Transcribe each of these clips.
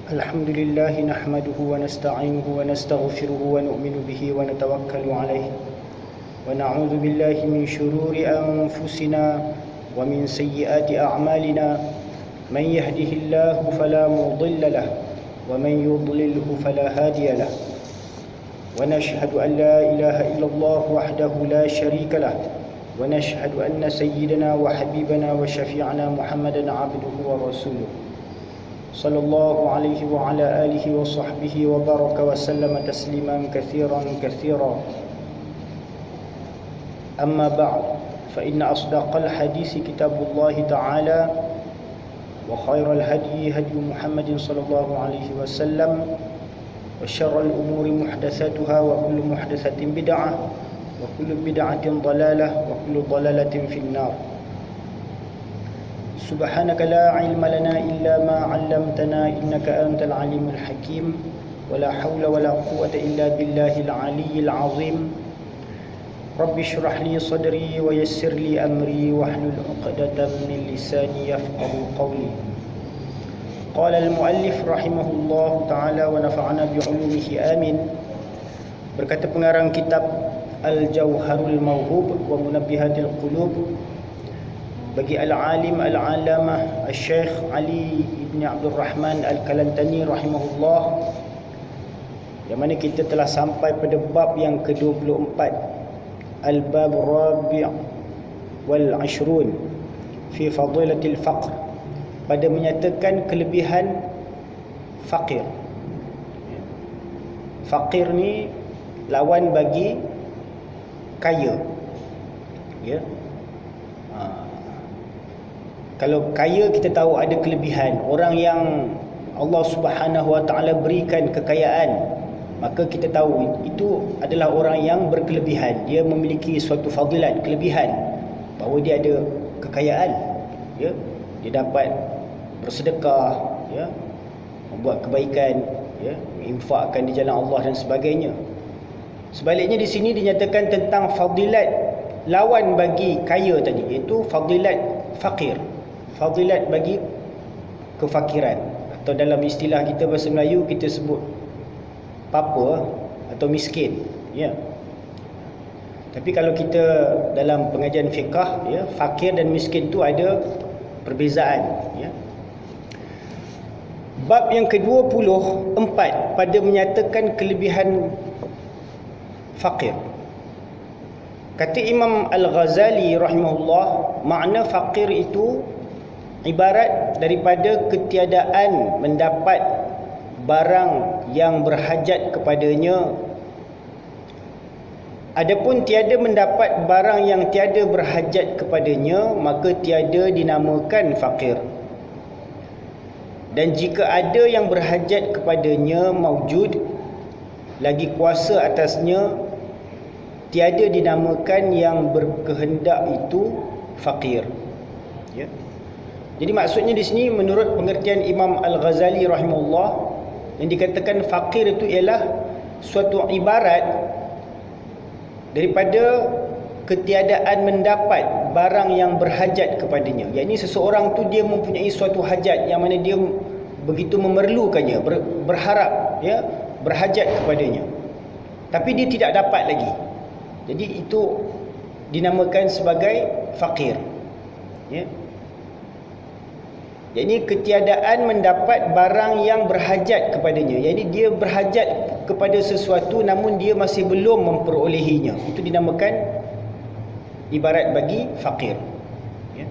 الحمد لله نحمده ونستعينه ونستغفره ونؤمن به ونتوكل عليه ونعوذ بالله من شرور أنفسنا ومن سيئات أعمالنا من يهده الله فلا مضل له ومن يضلله فلا هادي له ونشهد أن لا إله إلا الله وحده لا شريك له ونشهد أن سيدنا وحبيبنا وشفيعنا محمدا عبده ورسوله صلى الله عليه وعلى آله وصحبه وبارك وسلم تسليما كثيرا أما بعد فإن أصدق الحديث كتاب الله تعالى وخير الهدي هدي محمد صلى الله عليه وسلم وشر الأمور محدثاتها وكل محدثة بدعة وكل بدعة ضلالة وكل ضلالة في النار. سبحانك لا علم لنا إلا ما علمتنا إنك أنت العليم الحكيم ولا حول ولا قوة إلا بالله العلي العظيم. رب اشرح لي صدري ويسر لي أمري واحلل عقدة من لساني يفقه قولي. قال المؤلف رحمه الله تعالى ونفعنا بعلومه آمين. Berkata pengarang kitab Al-Jawharul Mawhub wa Munabbihatil Qulub bagi Al-Alim Al-Alamah Al-Syekh Ali Ibn Abdul Rahman Al-Kalantani rahimahullah, yang mana kita telah sampai pada bab yang ke-24, Al-Bab Rabi' wal-Ashrun fi Fadilatil Faqr, pada menyatakan kelebihan fakir. Fakir ni lawan bagi kaya, ya. Kalau kaya kita tahu ada kelebihan. Orang yang Allah Subhanahu Wa Taala berikan kekayaan, maka kita tahu itu adalah orang yang berkelebihan. Dia memiliki suatu fadilat, kelebihan, bahawa dia ada kekayaan, ya. Dia dapat bersedekah, ya, membuat kebaikan, ya, menginfakkan di jalan Allah dan sebagainya. Sebaliknya di sini dinyatakan tentang fadilat lawan bagi kaya tadi, iaitu fadilat fakir, fadilat bagi kefakiran, atau dalam istilah kita bahasa Melayu kita sebut papa atau miskin, ya. Tapi kalau kita dalam pengajian fiqah, ya, fakir dan miskin tu ada perbezaan, ya. Bab yang ke-24 pada menyatakan kelebihan fakir. Kata Imam Al-Ghazali rahimahullah, makna fakir itu ibarat daripada ketiadaan mendapat barang yang berhajat kepadanya. Adapun tiada mendapat barang yang tiada berhajat kepadanya, maka tiada dinamakan fakir. Dan jika ada yang berhajat kepadanya maujud, lagi kuasa atasnya, tiada dinamakan yang berkehendak itu fakir, ya. Jadi maksudnya di sini menurut pengertian Imam Al-Ghazali rahimahullah, yang dikatakan fakir itu ialah suatu ibarat daripada ketiadaan mendapat barang yang berhajat kepadanya. Yakni seseorang tu dia mempunyai suatu hajat yang mana dia begitu memerlukannya, berharap, ya, berhajat kepadanya, tapi dia tidak dapat lagi. Jadi itu dinamakan sebagai fakir, ya. Jadi ketiadaan mendapat barang yang berhajat kepadanya. Jadi dia berhajat kepada sesuatu namun dia masih belum memperolehinya. Itu dinamakan ibarat bagi fakir, ya.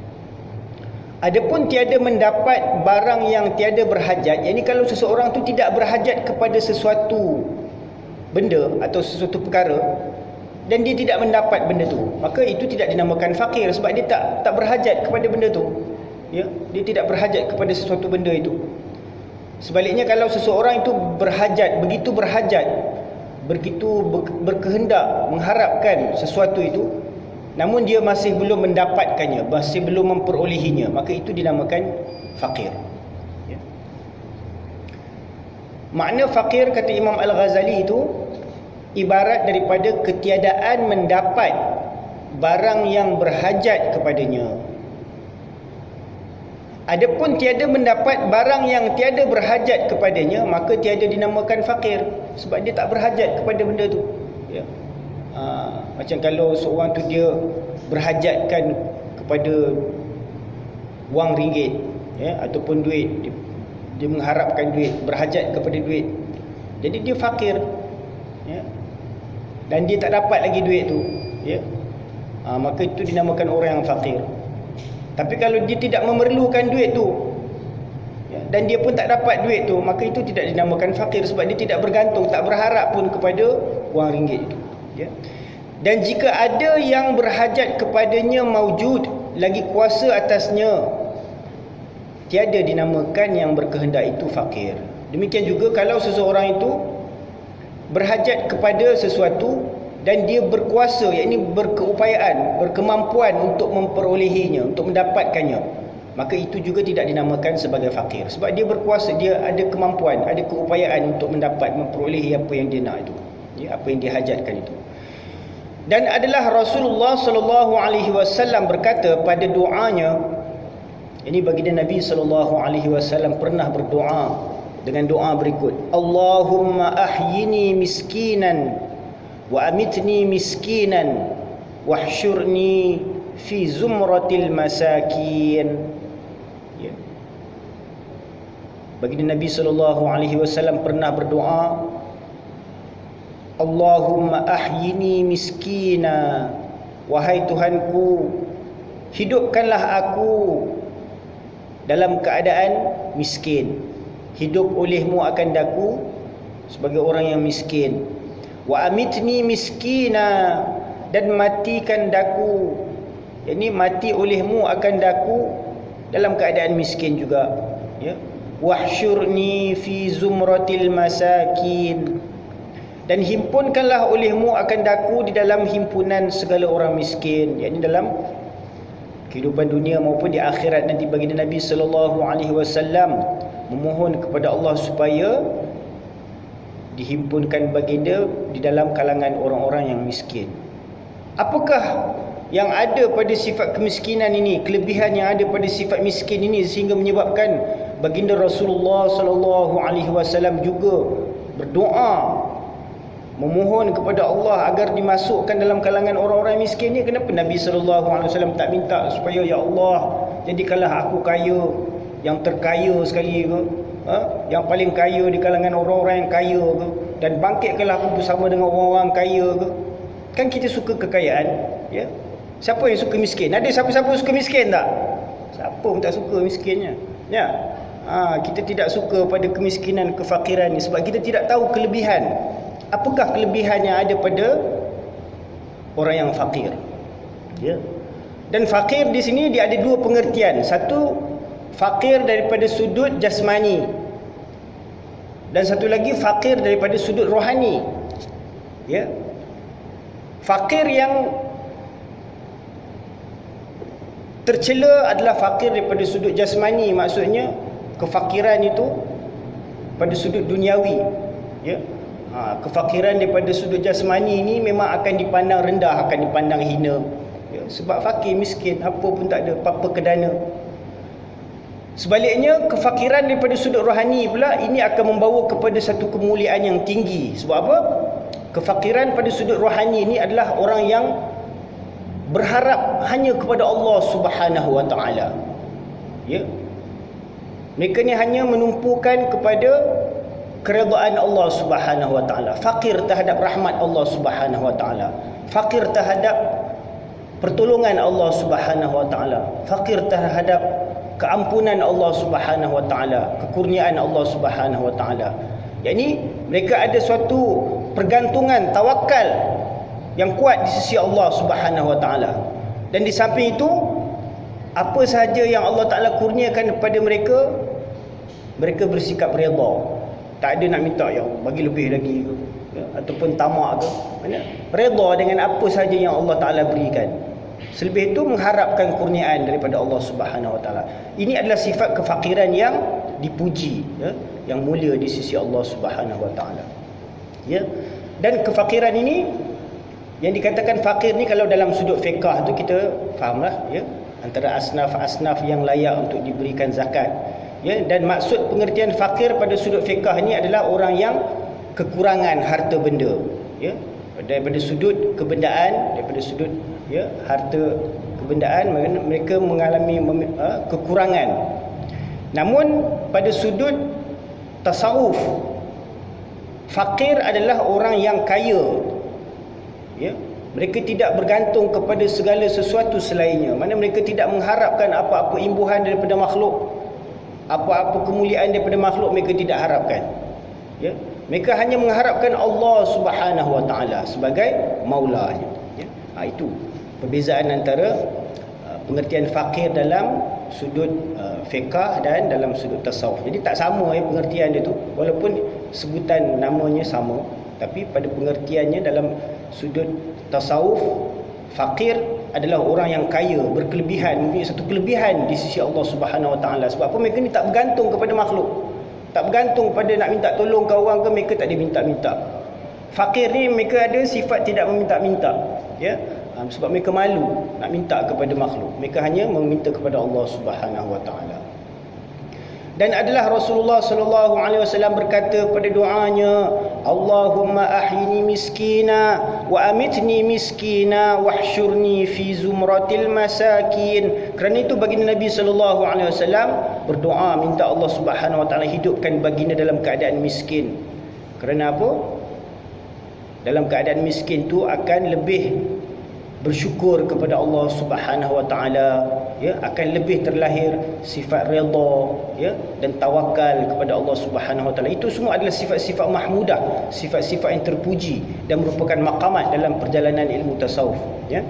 Adapun tiada mendapat barang yang tiada berhajat, yakni kalau seseorang tu tidak berhajat kepada sesuatu benda atau sesuatu perkara dan dia tidak mendapat benda tu, maka itu tidak dinamakan fakir, sebab dia tak berhajat kepada benda tu, ya. Dia tidak berhajat kepada sesuatu benda itu. Sebaliknya kalau seseorang itu berhajat, begitu berkehendak mengharapkan sesuatu itu, namun dia masih belum mendapatkannya, masih belum memperolehinya, maka itu dinamakan fakir, ya. Makna fakir kata Imam Al-Ghazali itu ibarat daripada ketiadaan mendapat barang yang berhajat kepadanya. Adapun tiada mendapat barang yang tiada berhajat kepadanya, maka tiada dinamakan fakir, sebab dia tak berhajat kepada benda tu. Ya. Macam kalau seorang tu dia berhajatkan kepada wang ringgit, ya, ataupun duit, dia mengharapkan duit, berhajat kepada duit, jadi dia fakir, ya, dan dia tak dapat lagi duit tu, ya. Maka itu dinamakan orang yang fakir. Tapi kalau dia tidak memerlukan duit tu, ya, dan dia pun tak dapat duit tu, maka itu tidak dinamakan fakir, sebab dia tidak bergantung, tak berharap pun kepada wang ringgit itu, ya. Dan jika ada yang berhajat kepadanya maujud, lagi kuasa atasnya, tiada dinamakan yang berkehendak itu fakir. Demikian juga kalau seseorang itu berhajat kepada sesuatu dan dia berkuasa, yakni berkeupayaan, berkemampuan untuk memperolehinya, untuk mendapatkannya, maka itu juga tidak dinamakan sebagai fakir, sebab dia berkuasa, dia ada kemampuan, ada keupayaan untuk memperolehi apa yang dia nak itu, ya, apa yang dihajatkan itu. Dan adalah Rasulullah sallallahu alaihi wasallam berkata pada doanya, ini baginda Nabi sallallahu alaihi wasallam pernah berdoa dengan doa berikut: Allahumma ahyini miskinan wa amitni miskinan wahsyurni fi zumratil masakin. Ya. Baginda Nabi sallallahu alaihi wasallam pernah berdoa, Allahumma ahyini miskina, wahai Tuhanku, hidupkanlah aku dalam keadaan miskin, hidup olehmu akan daku sebagai orang yang miskin. Wa amitni miskina, dan matikan daku, yakni mati olehmu akan daku dalam keadaan miskin juga, ya. Wahsyurni fi zumratil masakin, dan himpunkanlah olehmu akan daku di dalam himpunan segala orang miskin, yakni dalam kehidupan dunia maupun di akhirat nanti. Baginda Nabi sallallahu alaihi wasallam memohon kepada Allah supaya dihimpunkan baginda di dalam kalangan orang-orang yang miskin. Apakah yang ada pada sifat kemiskinan ini, kelebihan yang ada pada sifat miskin ini, sehingga menyebabkan baginda Rasulullah sallallahu alaihi wasallam juga berdoa memohon kepada Allah agar dimasukkan dalam kalangan orang-orang miskin ni? Kenapa Nabi sallallahu alaihi wasallam tak minta supaya, ya Allah, jadikanlah aku kaya, yang terkaya sekali ke, yang paling kaya di kalangan orang-orang yang kaya ke, dan bangkitkanlah aku bersama dengan orang-orang kaya ke? Kan kita suka kekayaan, ya. Siapa yang suka miskin? Ada siapa-siapa suka miskin tak? Siapa pun tak suka miskinnya, ya. Kita tidak suka pada kemiskinan, kefakiran ni, sebab kita tidak tahu kelebihan. Apakah kelebihan yang ada pada orang yang fakir, ya. Dan fakir di sini dia ada dua pengertian. Satu, fakir daripada sudut jasmani, dan satu lagi fakir daripada sudut rohani, ya. Fakir yang tercela adalah fakir daripada sudut jasmani, maksudnya kefakiran itu pada sudut duniawi, ya. Kefakiran daripada sudut jasmani ini memang akan dipandang rendah, akan dipandang hina, ya. Sebab fakir, miskin, apa pun tak ada, apa-apa kedana. Sebaliknya, kefakiran daripada sudut rohani pula, ini akan membawa kepada satu kemuliaan yang tinggi. Sebab apa? Kefakiran pada sudut rohani ini adalah orang yang berharap hanya kepada Allah Subhanahu wa taala, ya. Mereka ni hanya menumpukan kepada keredaan Allah Subhanahu wa taala, fakir terhadap rahmat Allah Subhanahu wa taala, fakir terhadap pertolongan Allah Subhanahu wa taala, fakir terhadap keampunan Allah Subhanahu wa taala, kekurniaan Allah Subhanahu wa taala. Yakni mereka ada suatu pergantungan, tawakal yang kuat di sisi Allah Subhanahu wa taala. Dan di samping itu, apa sahaja yang Allah Taala kurniakan kepada mereka, mereka bersikap redha. Tak ada nak minta, ya bagi lebih lagi ke, ya, ataupun tamak ke, redha dengan apa sahaja yang Allah Taala berikan. Selebih itu mengharapkan kurniaan daripada Allah Subhanahu wa taala. Ini adalah sifat kefakiran yang dipuji, ya, yang mulia di sisi Allah Subhanahu wa taala, ya. Dan kefakiran ini, yang dikatakan fakir ni, kalau dalam sudut fiqh tu kita fahamlah, ya, antara asnaf-asnaf yang layak untuk diberikan zakat. Ya, dan maksud pengertian fakir pada sudut fiqh ni adalah orang yang kekurangan harta benda. Ya, daripada sudut kebendaan, daripada sudut ya harta kebendaan, mereka mengalami kekurangan. Namun pada sudut tasawuf, fakir adalah orang yang kaya. Ya, mereka tidak bergantung kepada segala sesuatu selainnya. Mana mereka tidak mengharapkan apa-apa imbuhan daripada makhluk, apa-apa kemuliaan daripada makhluk mereka tidak harapkan. Ya, mereka hanya mengharapkan Allah Subhanahu Wa Taala sebagai maulanya. Ya, itu perbezaan antara pengertian fakir dalam sudut fiqh dan dalam sudut tasawuf. Jadi tak sama pengertian dia tu, walaupun sebutan namanya sama, tapi pada pengertiannya dalam sudut tasawuf, fakir adalah orang yang kaya, berkelebihan, mempunyai satu kelebihan di sisi Allah Subhanahu Wa Taala. Sebab apa? Mereka ni tak bergantung kepada makhluk, tak bergantung pada nak minta tolong ke orang ke, mereka tak ada minta-minta. Fakir ni mereka ada sifat tidak meminta-minta, ya. Sebab mereka malu nak minta kepada makhluk, mereka hanya meminta kepada Allah Subhanahu Wa Taala. Dan adalah Rasulullah sallallahu alaihi wasallam berkata pada doanya, Allahumma ahyini miskina wa amitni miskina wahsyurni fi zumratil masakin. Kerana itu baginda Nabi sallallahu alaihi wasallam berdoa minta Allah Subhanahu Wa Taala hidupkan baginda dalam keadaan miskin. Kerana apa? Dalam keadaan miskin tu akan lebih bersyukur kepada Allah Subhanahu Wa Taala, ya, akan lebih terlahir sifat redha, ya, dan tawakal kepada Allah Subhanahu Wa Taala. Itu semua adalah sifat-sifat mahmudah, sifat-sifat yang terpuji dan merupakan maqamat dalam perjalanan ilmu tasawuf, ya.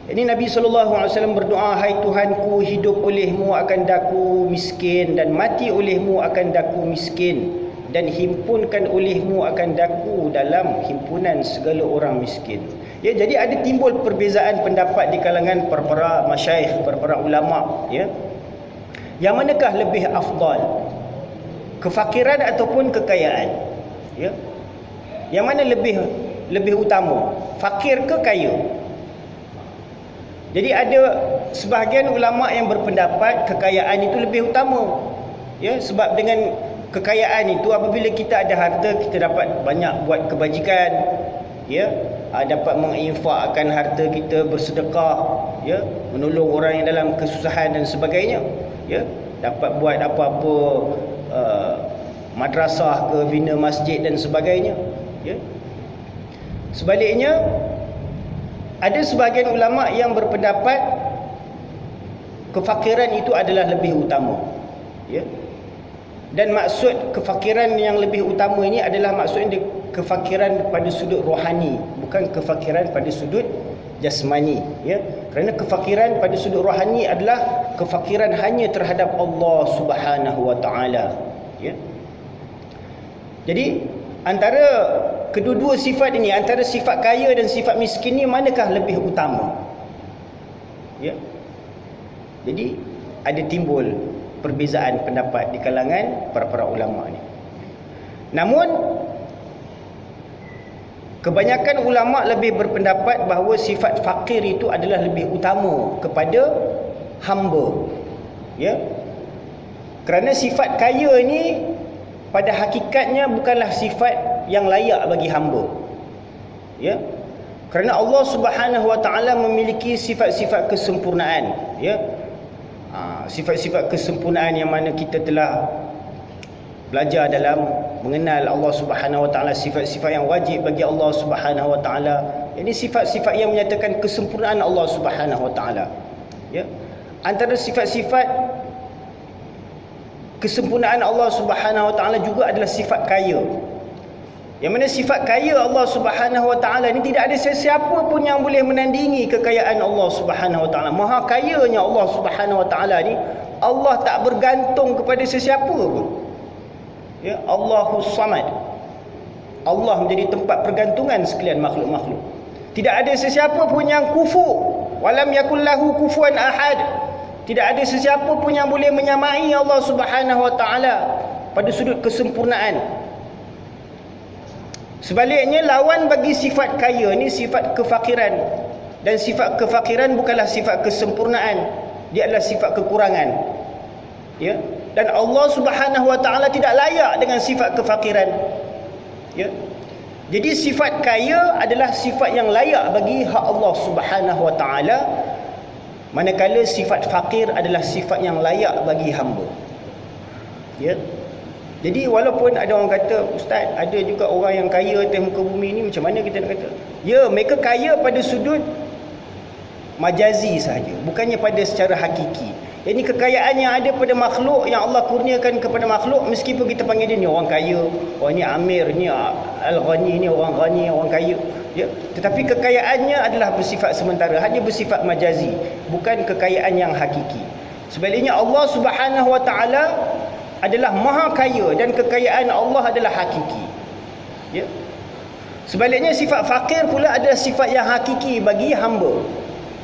Ini Nabi SAW berdoa, hai Tuhanku, hidup olehmu akan daku miskin dan mati olehmu akan daku miskin, dan himpunkan olehmu akan daku dalam himpunan segala orang miskin. Ya, jadi ada timbul perbezaan pendapat di kalangan para masyayikh, para ulama, ya. Yang manakah lebih afdal? Kefakiran ataupun kekayaan? Ya. Yang mana lebih utama? Fakir ke kaya? Jadi ada sebahagian ulama yang berpendapat kekayaan itu lebih utama. Ya, sebab dengan kekayaan itu apabila kita ada harta, kita dapat banyak buat kebajikan, ya, dapat menginfakkan harta kita, bersedekah, ya, menolong orang yang dalam kesusahan dan sebagainya, ya, dapat buat apa-apa madrasah ke, bina masjid dan sebagainya, ya. Sebaliknya ada sebahagian ulama yang berpendapat kefakiran itu adalah lebih utama, ya. Dan maksud kefakiran yang lebih utama ini adalah maksudnya kefakiran pada sudut rohani, bukan kefakiran pada sudut jasmani, ya. Kerana kefakiran pada sudut rohani adalah kefakiran hanya terhadap Allah Subhanahu Wa Taala, ya. Jadi antara kedua-dua sifat ini, antara sifat kaya dan sifat miskin ni, manakah lebih utama? Ya. Jadi ada timbul perbezaan pendapat di kalangan para ulama ni. Namun kebanyakan ulama lebih berpendapat bahawa sifat fakir itu adalah lebih utama kepada hamba, ya. Kerana sifat kaya ni pada hakikatnya bukanlah sifat yang layak bagi hamba, ya. Kerana Allah Subhanahu Wa Taala memiliki sifat-sifat kesempurnaan, ya. Sifat-sifat kesempurnaan yang mana kita telah belajar dalam mengenal Allah Subhanahu Wa Taala, sifat-sifat yang wajib bagi Allah Subhanahu Wa Taala. Ini sifat-sifat yang menyatakan kesempurnaan Allah Subhanahu Wa Taala, ya. Antara sifat-sifat kesempurnaan Allah Subhanahu Wa Taala juga adalah sifat kaya. Yang mana sifat kaya Allah Subhanahu Wa Taala ini tidak ada sesiapa pun yang boleh menandingi kekayaan Allah Subhanahu Wa Taala. Maha kayanya Allah Subhanahu Wa Taala ni, Allah tak bergantung kepada sesiapa pun. Ya, Allahus Samad. Allah menjadi tempat pergantungan sekalian makhluk-makhluk. Tidak ada sesiapa pun yang kufu. Walam yakul lahu kufuwan ahad. Tidak ada sesiapa pun yang boleh menyamai Allah Subhanahu Wa Taala pada sudut kesempurnaan. Sebaliknya lawan bagi sifat kaya ni sifat kefakiran. Dan sifat kefakiran bukanlah sifat kesempurnaan, dia adalah sifat kekurangan. Ya. Dan Allah Subhanahu wa taala tidak layak dengan sifat kefakiran. Ya. Jadi sifat kaya adalah sifat yang layak bagi hak Allah Subhanahu wa taala, manakala sifat fakir adalah sifat yang layak bagi hamba. Ya. Jadi walaupun ada orang kata, ustaz, ada juga orang yang kaya atas muka bumi ni, macam mana kita nak kata? Ya, mereka kaya pada sudut majazi sahaja, bukannya pada secara hakiki. Ini kekayaan yang ada pada makhluk, yang Allah kurniakan kepada makhluk, meskipun kita panggil dia ni orang kaya, orang ni Amir, ni Al-Ghani, ni orang Ghani, orang kaya, ya. Tetapi kekayaannya adalah bersifat sementara, hanya bersifat majazi, bukan kekayaan yang hakiki. Sebaliknya Allah Subhanahu wa taala adalah maha kaya dan kekayaan Allah adalah hakiki. Ya. Sebaliknya sifat fakir pula adalah sifat yang hakiki bagi hamba.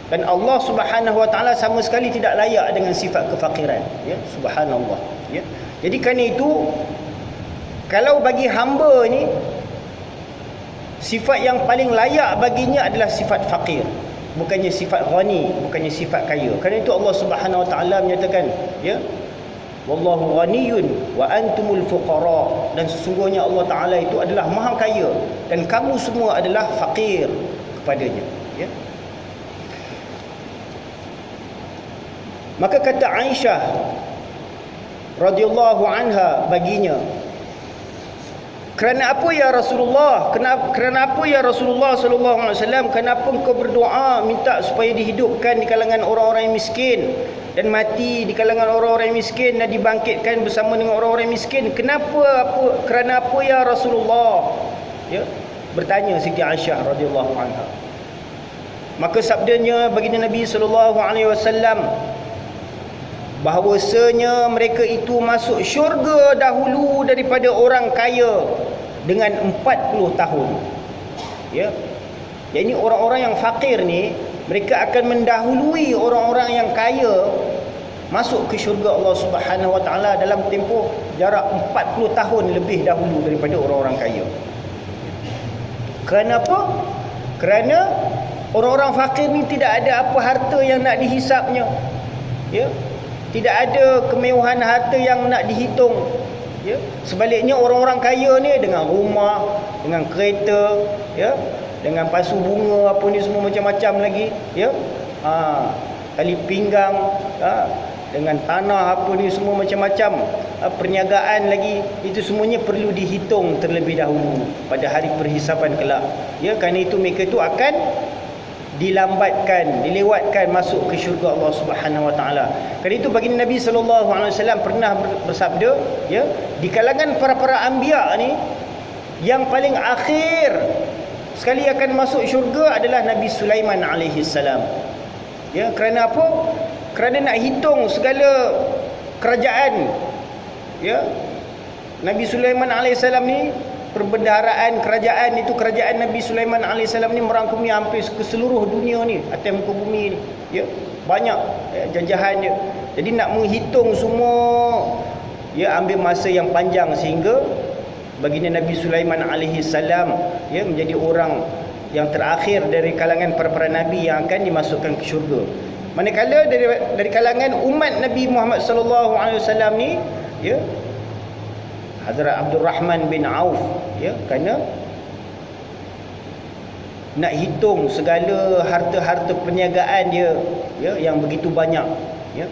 Dan Allah Subhanahu wa taala sama sekali tidak layak dengan sifat kefakiran, ya, subhanallah, ya. Jadi kerana itu, kalau bagi hamba ni sifat yang paling layak baginya adalah sifat fakir, bukannya sifat ghani, bukannya sifat kaya. Kerana itu Allah Subhanahu wa taala menyatakan, ya, wallahu ghaniyun wa antumul fuqara, dan sesungguhnya Allah taala itu adalah maha kaya dan kamu semua adalah fakir kepadanya, ya. Maka kata Aisyah radhiyallahu anha baginya, kerana apa ya Rasulullah? Kerana apa ya Rasulullah sallallahu alaihi wasallam? Kenapa engkau berdoa minta supaya dihidupkan di kalangan orang-orang yang miskin dan mati di kalangan orang-orang yang miskin dan dibangkitkan bersama dengan orang-orang yang miskin? Kerana apa ya Rasulullah? Ya, bertanya Siti Aisyah radhiyallahu anha. Maka sabdanya baginda Nabi sallallahu alaihi wasallam, bahawasanya mereka itu masuk syurga dahulu daripada orang kaya dengan 40 tahun. Ya. Jadi orang-orang yang fakir ni, mereka akan mendahului orang-orang yang kaya masuk ke syurga Allah Subhanahu wa taala dalam tempoh jarak 40 tahun lebih dahulu daripada orang-orang kaya. Kenapa? Kerana orang-orang fakir ni tidak ada apa harta yang nak dihisapnya. Ya. Tidak ada kemewahan harta yang nak dihitung, ya. Sebaliknya orang-orang kaya ni dengan rumah, dengan kereta, ya, dengan pasu bunga apa ni semua macam-macam lagi, ya. Tali pinggang, dengan tanah apa ni semua macam-macam, perniagaan lagi, itu semuanya perlu dihitung terlebih dahulu pada hari perhisapan kelak. Ya, kerana itu mereka itu akan dilambatkan, dilewatkan masuk ke syurga Allah Subhanahu wa taala. Kerana itu baginda Nabi sallallahu alaihi wasallam pernah bersabda, ya, di kalangan para anbiya ni yang paling akhir sekali akan masuk syurga adalah Nabi Sulaiman alaihi salam. Ya, kerana apa? Kerana nak hitung segala kerajaan, ya. Nabi Sulaiman alaihi salam ni, perbendaharaan kerajaan itu, kerajaan Nabi Sulaiman AS ni merangkumi hampir ke seluruh dunia ni, atas muka bumi ni, ya, banyak, ya, jajahan dia. Jadi nak menghitung semua, ya, ambil masa yang panjang, sehingga baginda Nabi Sulaiman AS, ya, menjadi orang yang terakhir dari kalangan para nabi yang akan dimasukkan ke syurga. Manakala dari kalangan umat Nabi Muhammad sallallahu alaihi wasallam ni, ya, Hazrat Abdul Rahman bin Auf, ya, kerana nak hitung segala harta-harta perniagaan dia, ya, yang begitu banyak, ya.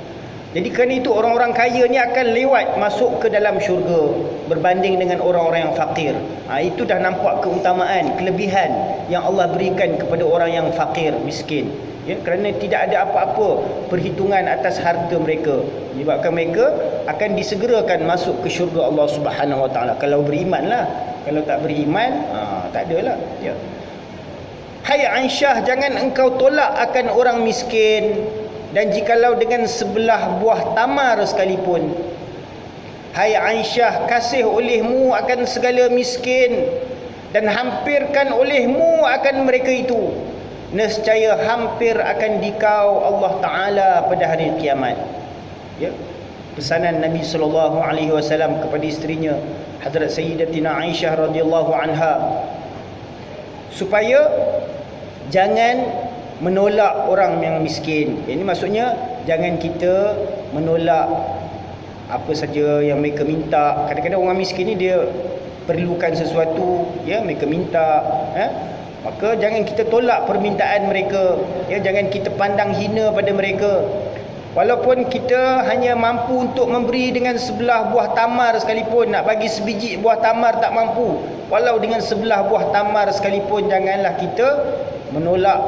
Jadi kerana itu orang-orang kaya ni akan lewat masuk ke dalam syurga berbanding dengan orang-orang yang fakir. Itu dah nampak keutamaan, kelebihan yang Allah berikan kepada orang yang fakir, miskin. Ya, kerana tidak ada apa-apa perhitungan atas harta mereka, menyebabkan mereka akan disegerakan masuk ke syurga Allah Subhanahu wa taala kalau berimanlah. Kalau tak beriman, tak adalah, ya. Hai Aisyah, jangan engkau tolak akan orang miskin, dan jikalau dengan sebelah buah tamar sekalipun. Hai Aisyah, kasih olehmu akan segala miskin, dan hampirkan olehmu akan mereka itu. Nescaya hampir akan dikau Allah Ta'ala pada hari kiamat. Ya, pesanan Nabi SAW kepada isterinya Hadrat Sayyidatina Aisyah radhiyallahu anha, supaya jangan menolak orang yang miskin. Ini maksudnya jangan kita menolak apa saja yang mereka minta. Kadang-kadang orang miskin ni dia perlukan sesuatu, ya, mereka minta, maka jangan kita tolak permintaan mereka, ya, jangan kita pandang hina pada mereka. Walaupun kita hanya mampu untuk memberi dengan sebelah buah tamar sekalipun, nak bagi sebiji buah tamar tak mampu, walau dengan sebelah buah tamar sekalipun, janganlah kita menolak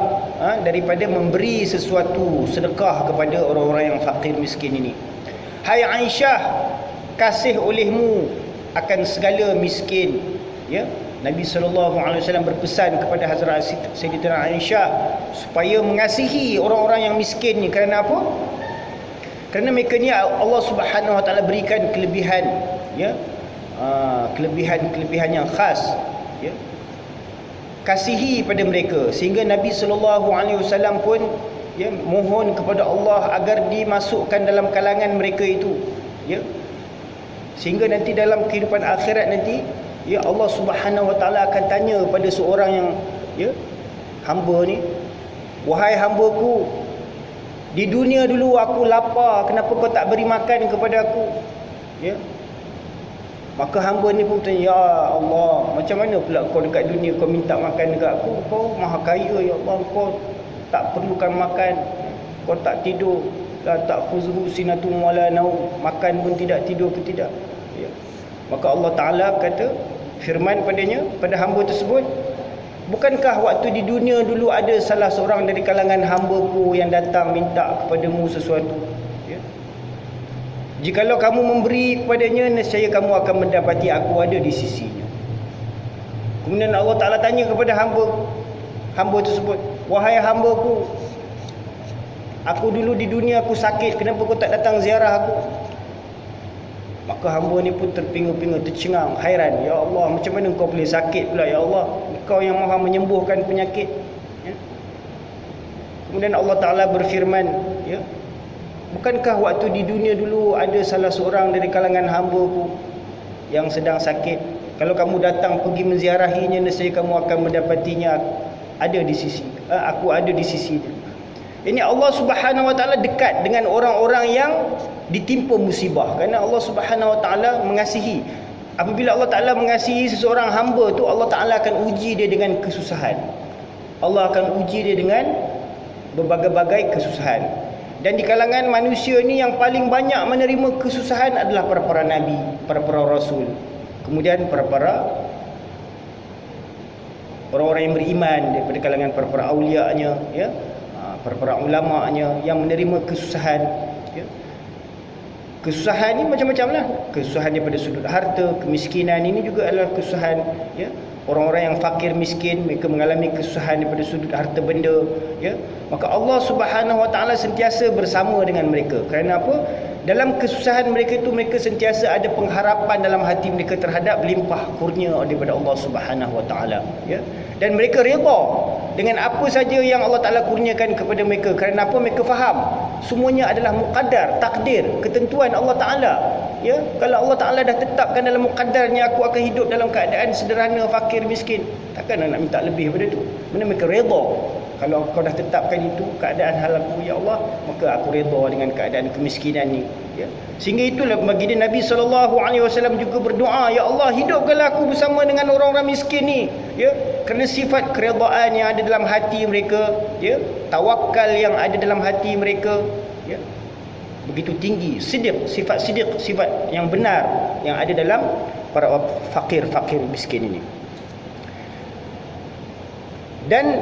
daripada memberi sesuatu sedekah kepada orang-orang yang fakir miskin ini. Hai Aisyah, kasih olehmu akan segala miskin, ya. Nabi SAW berpesan kepada Hazrat Sayyidatina Aisyah supaya mengasihi orang-orang yang miskin ni. Kerana apa? Kerana mereka ni Allah Subhanahu Wa Taala berikan kelebihan, ya, kelebihan yang khas, ya. Kasihi pada mereka, sehingga Nabi SAW pun, ya, mohon kepada Allah agar dimasukkan dalam kalangan mereka itu, ya. Sehingga nanti dalam kehidupan akhirat nanti, ya, Allah Subhanahu Wa Taala akan tanya pada seorang yang, ya, hamba ni, wahai hambaku, di dunia dulu aku lapar, kenapa kau tak beri makan kepada aku? Ya. Maka hamba ni pun bertanya, ya Allah, macam mana pula kau dekat dunia kau minta makan dekat aku? Kau maha kaya, ya Allah, kau tak perlukan makan, kau tak tidur, la ta'khuzuhu sinatun wala naum, makan pun tidak, tidur pun tidak, ya. Maka Allah Ta'ala kata, firman padanya, pada hamba tersebut, bukankah waktu di dunia dulu ada salah seorang dari kalangan hamba-Ku yang datang minta kepadamu sesuatu, ya? Jikalau kamu memberi kepadanya, nescaya kamu akan mendapati aku ada di sisinya. Kemudian Allah Ta'ala tanya kepada hamba tersebut, wahai hamba-Ku, aku dulu di dunia aku sakit, kenapa kau tak datang ziarah aku? Maka hamba ni pun terpinga-pinga, tercengang, hairan, ya Allah, macam mana kau boleh sakit pula, ya Allah, Kau yang maha menyembuhkan penyakit, ya? Kemudian Allah Ta'ala berfirman, ya, bukankah waktu di dunia dulu ada salah seorang dari kalangan hamba-Ku yang sedang sakit, kalau kamu datang pergi menziarahinya, nescaya kamu akan mendapatinya ada di sisi, aku ada di sisi dia. Ini Allah Subhanahu Wa Taala dekat dengan orang-orang yang ditimpa musibah, kerana Allah Subhanahu Wa Taala mengasihi. Apabila Allah Ta'ala mengasihi seseorang hamba tu, Allah Ta'ala akan uji dia dengan kesusahan. Allah akan uji dia dengan berbagai-bagai kesusahan. Dan di kalangan manusia ni yang paling banyak menerima kesusahan adalah para-para nabi, para-para rasul, kemudian para-para orang-orang yang beriman daripada kalangan para-para awliya-nya, ya, para-para ulama-nya yang menerima kesusahan, ya. Kesusahan ni macam-macam lah. Kesusahan daripada sudut harta, kemiskinan ini juga adalah kesusahan, ya. Orang-orang yang fakir miskin, mereka mengalami kesusahan daripada sudut harta benda, ya. Maka Allah Subhanahu Wa Taala sentiasa bersama dengan mereka. Kerana apa? Dalam kesusahan mereka itu, mereka sentiasa ada pengharapan dalam hati mereka terhadap limpah kurnia daripada Allah Subhanahu Wa Taala, ya. Dan mereka redha dengan apa saja yang Allah Ta'ala kurniakan kepada mereka. Kerana apa? Mereka faham semuanya adalah muqaddar, takdir, ketentuan Allah Ta'ala, ya. Kalau Allah Ta'ala dah tetapkan dalam muqaddarnya aku akan hidup dalam keadaan sederhana, fakir, miskin, takkan nak minta lebih daripada itu. Mana mereka redha. Kalau kau dah tetapkan itu keadaan hal aku, ya Allah, maka aku redha dengan keadaan kemiskinan ni, ya. Sehingga itulah baginda Nabi SAW juga berdoa, ya Allah, hidupkanlah aku bersama dengan orang-orang miskin ni, ya. Kerana sifat keredaan yang ada dalam hati mereka, ya, tawakal yang ada dalam hati mereka, ya, begitu tinggi. Sifat sidiq, sifat yang benar yang ada dalam para fakir miskin ini. Dan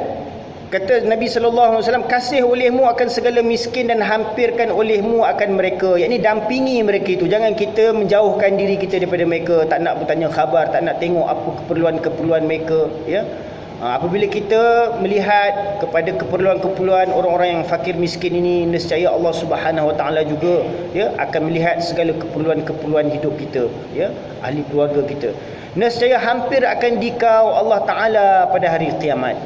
kata Nabi SAW, kasih olehmu akan segala miskin dan hampirkan olehmu akan mereka. Yakni dampingi mereka itu. Jangan kita menjauhkan diri kita daripada mereka, tak nak bertanya khabar, tak nak tengok apa keperluan-keperluan mereka, ya. Apabila kita melihat kepada keperluan-keperluan orang-orang yang fakir miskin ini, nescaya Allah Subhanahu Wa Taala juga, ya, akan melihat segala keperluan-keperluan hidup kita, ya, ahli keluarga kita. Nescaya hampir akan dikau Allah Taala pada hari kiamat.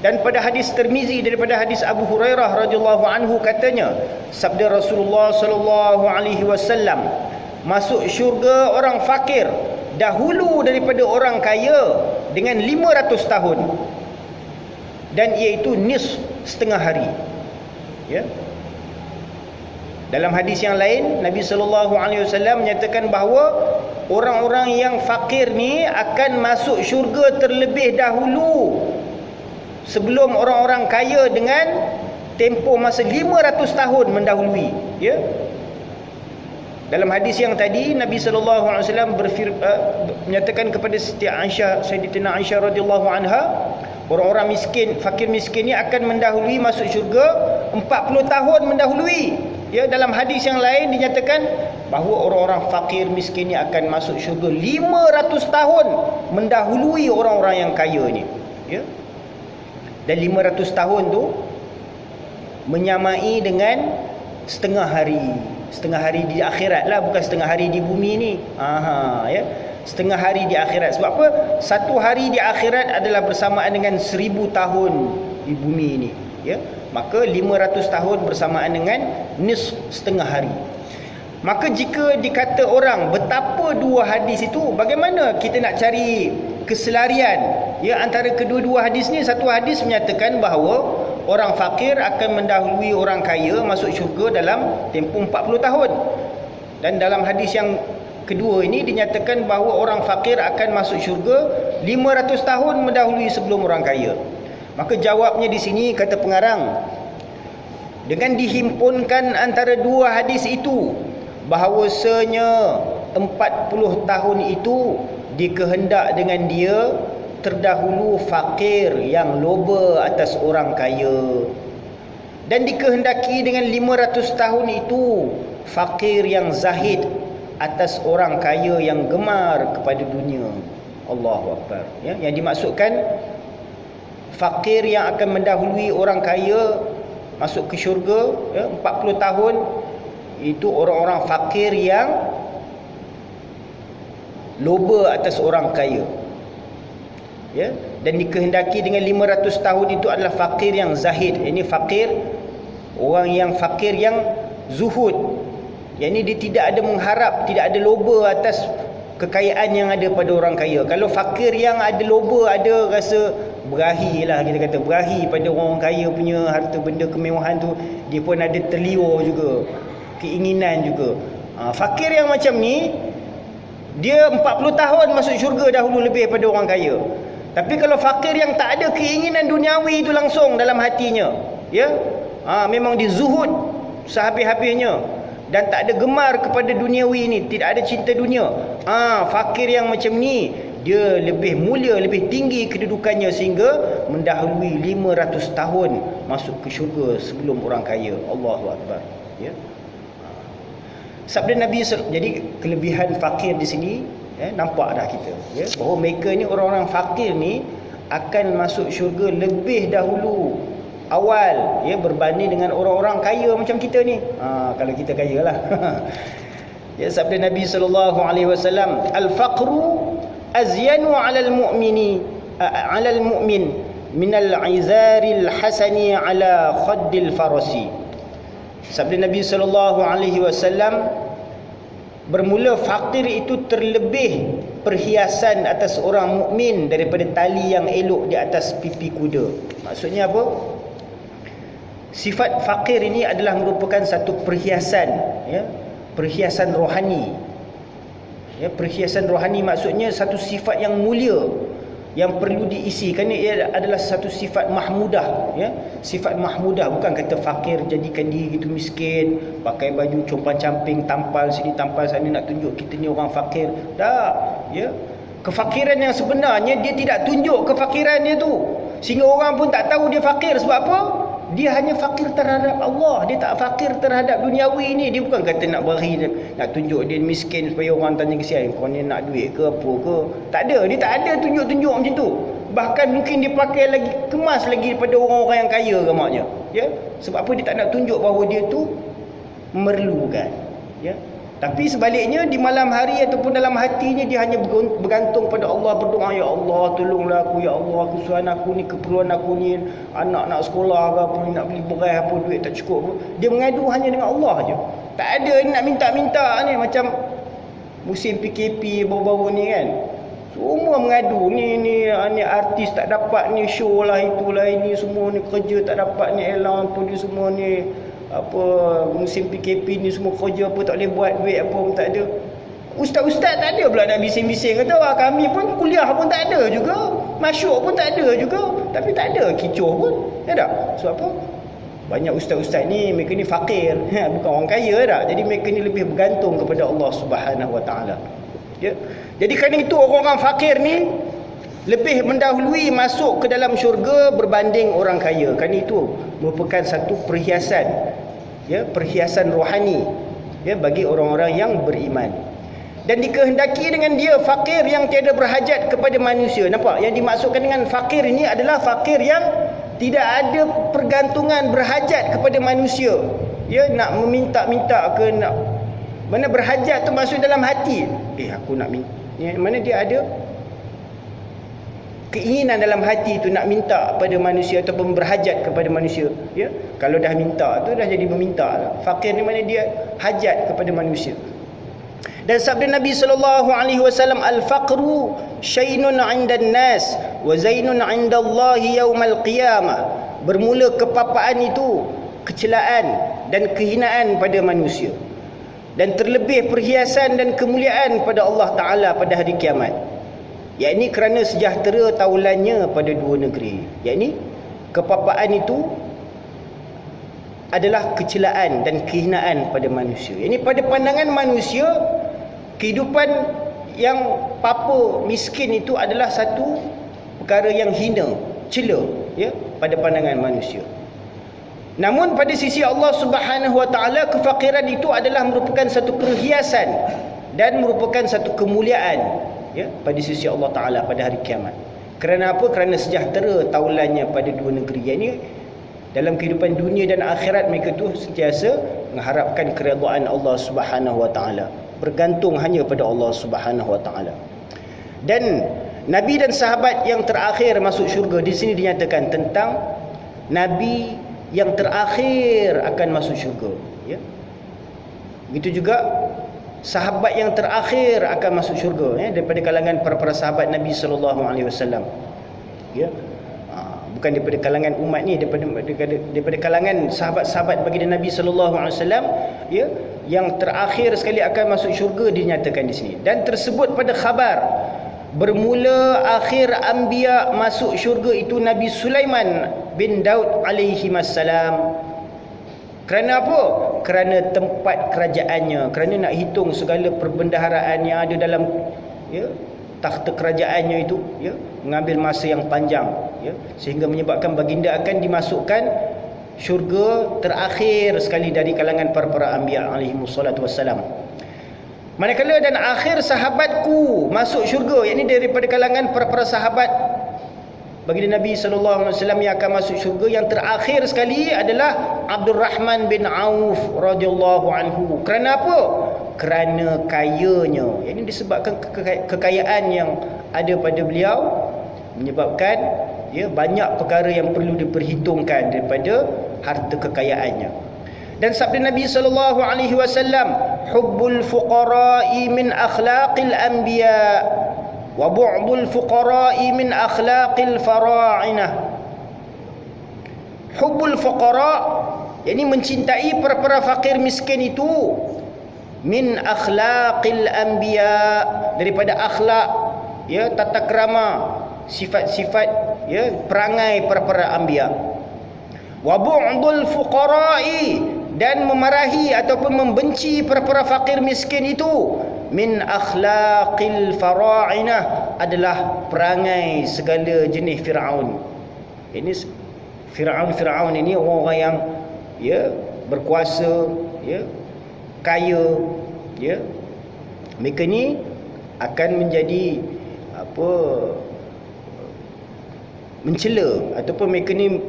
Dan pada hadis Tirmizi daripada hadis Abu Hurairah radhiyallahu anhu, katanya, sabda Rasulullah sallallahu alaihi wasallam, masuk syurga orang fakir dahulu daripada orang kaya dengan 500 tahun, dan iaitu nisf setengah hari. Ya. Dalam hadis yang lain, Nabi SAW menyatakan bahawa orang-orang yang fakir ni akan masuk syurga terlebih dahulu sebelum orang-orang kaya dengan tempoh masa 500 tahun mendahului. Ya. Dalam hadis yang tadi, Nabi SAW menyatakan kepada Siti Aisyah, Sayyidatina Aisyah radhiyallahu anha, orang-orang miskin, fakir miskin ni akan mendahului masuk syurga 40 tahun mendahului. Ya, dalam hadis yang lain dinyatakan bahawa orang-orang fakir miskin ni akan masuk syurga 500 tahun mendahului orang-orang yang kaya ni. Ya. Dan 500 tahun tu menyamai dengan setengah hari. Setengah hari di akhirat lah, bukan setengah hari di bumi ni. Ya. Setengah hari di akhirat. Sebab apa? Satu hari di akhirat adalah bersamaan dengan 1000 tahun di bumi ni. Ya. Maka 500 tahun bersamaan dengan nisf, setengah hari. Maka jika dikata orang betapa dua hadis itu, bagaimana kita nak cari keselarian ya antara kedua-dua hadis ni? Satu hadis menyatakan bahawa orang fakir akan mendahului orang kaya masuk syurga dalam tempoh 40 tahun. Dan dalam hadis yang kedua ini dinyatakan bahawa orang fakir akan masuk syurga 500 tahun mendahului sebelum orang kaya. Maka jawabnya di sini, kata pengarang, dengan dihimpunkan antara dua hadis itu, bahawasanya 40 tahun itu dikehendak dengan dia terdahulu fakir yang loba atas orang kaya, dan dikehendaki dengan 500 tahun itu fakir yang zahid atas orang kaya yang gemar kepada dunia. Allahu Akbar. Ya, yang dimaksudkan fakir yang akan mendahului orang kaya masuk ke syurga ya, 40 tahun itu orang-orang fakir yang loba atas orang kaya. Ya, dan dikehendaki dengan 500 tahun itu adalah fakir yang zahid. Ini fakir, orang yang fakir yang zuhud. Yang ini dia tidak ada mengharap, tidak ada loba atas kekayaan yang ada pada orang kaya. Kalau fakir yang ada loba, ada rasa berahi lah, kita kata berahi pada orang kaya punya harta benda kemewahan tu, dia pun ada terliur juga, keinginan juga. Fakir yang macam ni, dia 40 tahun masuk syurga dahulu lebih pada orang kaya. Tapi kalau fakir yang tak ada keinginan duniawi itu langsung dalam hatinya, ya, memang dia zuhud sehabis-habisnya dan tak ada gemar kepada duniawi ini, tidak ada cinta dunia, fakir yang macam ni dia lebih mulia, lebih tinggi kedudukannya sehingga mendahului 500 tahun masuk ke syurga sebelum orang kaya. Allahu Akbar. Ya. Sabda Nabi, jadi kelebihan fakir di sini nampak dah kita, ya, bahawa mereka ni, orang-orang fakir ni akan masuk syurga lebih dahulu awal, ya, berbanding dengan orang-orang kaya macam kita ni. Kalau kita kaya lah. Ya, sabda Nabi SAW, al-faqru azyanu 'alal mu'mini 'alal mu'min min al-'izaril hasani 'ala khaddil farasi. Sabda Nabi SAW, bermula fakir itu terlebih perhiasan atas orang mukmin daripada tali yang elok di atas pipi kuda. Maksudnya apa? Sifat fakir ini adalah merupakan satu perhiasan, ya, perhiasan rohani. Ya, perhiasan rohani maksudnya satu sifat yang mulia yang perlu diisi, kerana ia adalah satu sifat mahmudah, ya. Sifat mahmudah, bukan kata fakir jadikan diri gitu miskin, pakai baju compang-camping, tampal sini tampal sana nak tunjuk kita ni orang fakir. Tak, ya. Kefakiran yang sebenarnya dia tidak tunjuk kefakiran dia tu, sehingga orang pun tak tahu dia fakir. Sebab apa? Dia hanya fakir terhadap Allah, dia tak fakir terhadap duniawi ni. Dia bukan kata nak beri, nak tunjuk dia miskin supaya orang tanya kesian, kau ni nak duit ke apa ke. Tak ada, dia tak ada tunjuk-tunjuk macam tu. Bahkan mungkin dia pakai lagi, kemas lagi daripada orang-orang yang kaya gamaknya, ya. Sebab apa? Dia tak nak tunjuk bahawa dia tu memerlukan, ya. Tapi sebaliknya di malam hari ataupun dalam hatinya dia hanya bergantung pada Allah, berdoa, ya Allah tolonglah aku, ya Allah kesusahan aku ni, keperluan aku ni, anak nak sekolah ke apa, nak beli beras apa, duit tak cukup. Dia mengadu hanya dengan Allah je. Tak ada nak minta-minta ni, macam musim PKP baru-baru ni kan. Semua mengadu, ni artis tak dapat ni, show lah itulah ini semua ni, kerja tak dapat ni, elang pun ni semua ni, apa musim PKP ni semua kerja apa tak boleh buat, duit apa pun tak ada. Ustaz-ustaz tak ada pula nak bising-bising, kata kami pun kuliah pun tak ada juga, masyuk pun tak ada juga, tapi tak ada kicoh pun, ya tak? Sebab apa? Banyak ustaz-ustaz ni mereka ni fakir, bukan orang kaya tak? Jadi mereka ni lebih bergantung kepada Allah Subhanahu Wa Taala. Ya. Jadi kerana itu orang-orang fakir ni lebih mendahului masuk ke dalam syurga berbanding orang kaya. Kerana itu merupakan satu perhiasan, ya, perhiasan rohani, ya, bagi orang-orang yang beriman. Dan dikehendaki dengan dia fakir yang tiada berhajat kepada manusia. Nampak? Yang dimaksudkan dengan fakir ini adalah fakir yang tidak ada pergantungan berhajat kepada manusia. Ya, nak meminta-minta ke nak, mana berhajat tu masuk dalam hati. Aku nak minta. Mana dia ada keinginan dalam hati tu nak minta pada manusia ataupun berhajat kepada manusia. Ya, kalau dah minta tu dah jadi meminta lah. Fakir ni mana dia hajat kepada manusia. Dan sabda Nabi SAW, al-faqru syainun 'indan nas wa zainun 'inda Allah yaumal qiyamah. Bermula kepapaan itu kecelaan dan kehinaan pada manusia, dan terlebih perhiasan dan kemuliaan pada Allah Ta'ala pada hari kiamat, yakni kerana sejahtera taulannya pada dua negeri. Yakni kepapaan itu adalah kecelaan dan kehinaan pada manusia. Yakni pada pandangan manusia, kehidupan yang papa miskin itu adalah satu perkara yang hina, cela, ya, pada pandangan manusia. Namun pada sisi Allah Subhanahu Wa Taala, kefakiran itu adalah merupakan satu perhiasan dan merupakan satu kemuliaan, ya, pada sisi Allah Taala pada hari kiamat. Kerana apa? Kerana sejahtera taulannya pada dua negeri. Ini dalam kehidupan dunia dan akhirat mereka tu sentiasa mengharapkan keredaan Allah Subhanahu Wa Taala, bergantung hanya pada Allah Subhanahu Wa Taala. Dan Nabi dan sahabat yang terakhir masuk syurga, di sini dinyatakan tentang Nabi yang terakhir akan masuk syurga, ya. Begitu juga sahabat yang terakhir akan masuk syurga, ya, daripada kalangan para sahabat Nabi sallallahu alaihi wasallam, ya. Bukan daripada kalangan umat ni, daripada kalangan sahabat-sahabat baginda Nabi sallallahu alaihi wasallam, ya, yang terakhir sekali akan masuk syurga dinyatakan di sini. Dan tersebut pada khabar bermula akhir anbiya masuk syurga itu Nabi Sulaiman bin Daud alaihi wassalam. Kerana apa? Kerana tempat kerajaannya, kerana nak hitung segala perbendaharaan yang ada dalam, ya, takhta kerajaannya itu, ya, mengambil masa yang panjang, ya, sehingga menyebabkan baginda akan dimasukkan syurga terakhir sekali dari kalangan para anbiya alaihi wassalatu wassalam. Manakala dan akhir sahabatku masuk syurga, yakni daripada kalangan para sahabat baginda Nabi sallallahu alaihi wasallam yang akan masuk syurga, yang terakhir sekali adalah Abdul Rahman bin Auf radhiyallahu anhu. Kerana apa? Kerana kayanya. Ini disebabkan kekayaan yang ada pada beliau menyebabkan, ya, banyak perkara yang perlu diperhitungkan daripada harta kekayaannya. Dan sabda Nabi sallallahu alaihi wasallam, hubbul fuqara'i min akhlaqil anbiya wa bu'dul fuqara'i min akhlaqil fara'inah. Hubbul fuqara', yakni mencintai para fakir miskin itu, min akhlaqil anbiya, daripada akhlak, ya, tata krama, sifat-sifat, ya, perangai para anbiya. Wa bu'dul fuqara'i, dan memarahi ataupun membenci para fakir miskin itu, min akhlaqil fara'inah, adalah perangai segala jenis Firaun. Ini Firaun ini orang-orang yang, ya, berkuasa, ya, kaya, ya, mereka ni akan menjadi apa, mencela ataupun mereka ni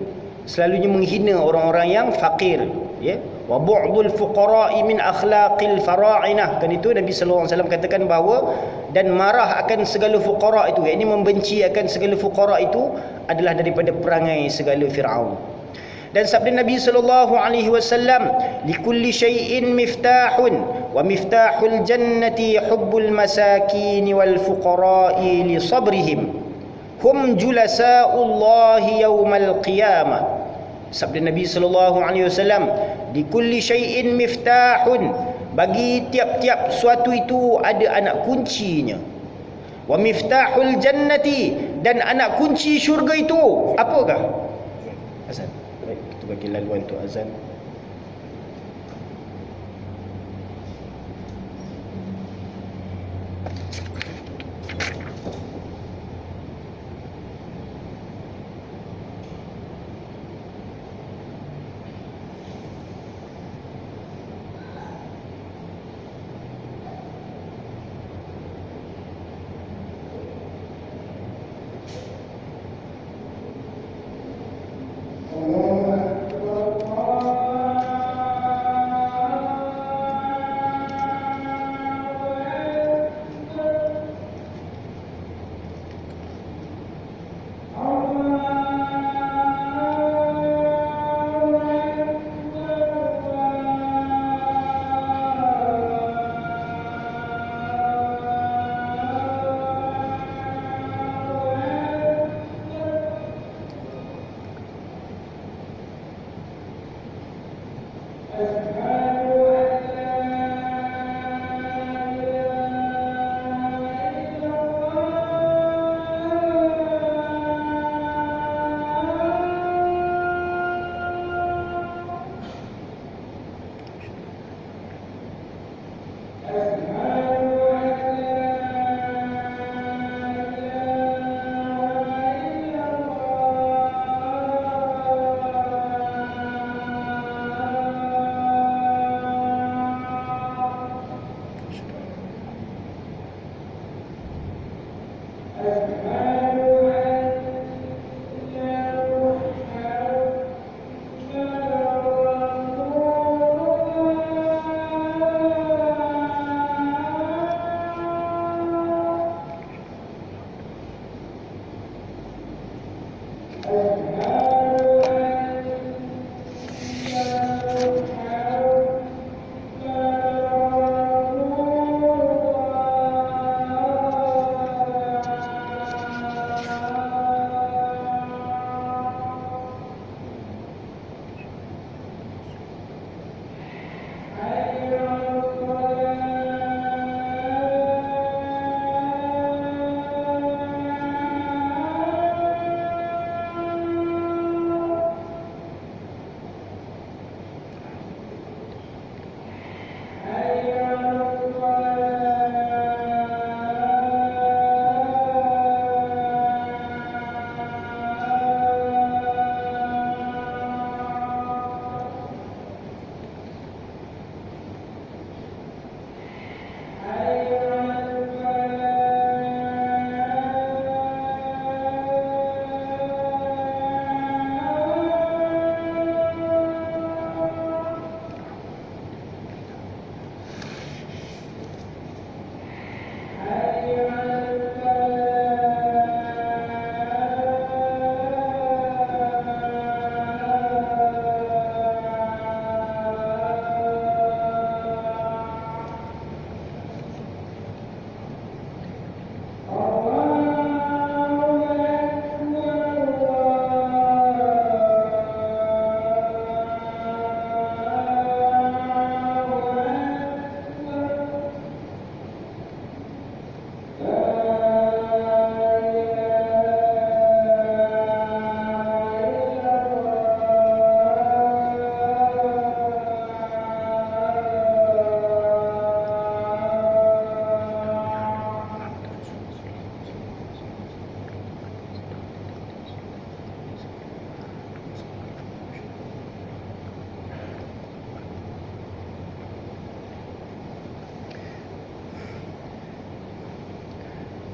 selalunya menghina orang-orang yang fakir, ya. Wa bu'dul fuqara'i min akhlaqil fara'inah. Kan itu Nabi sallallahu alaihi wasallam katakan bahawa dan marah akan segala fuqara itu, yakni membenci akan segala fuqara itu, adalah daripada perangai segala Firaun. Dan sabda Nabi sallallahu alaihi wasallam, likulli syai'in miftahun wa miftahul jannati hubbul masakin wal fuqara'i li sabrihim hum julasa'ullahi yaumal qiyamah. Sabda Nabi sallallahu alaihi wasallam, di kulli syai'in miftahun, bagi tiap-tiap suatu itu ada anak kuncinya. Wa miftahul jannati, dan anak kunci syurga itu apakah? Azan. Baik, kita bagi laluan untuk azan.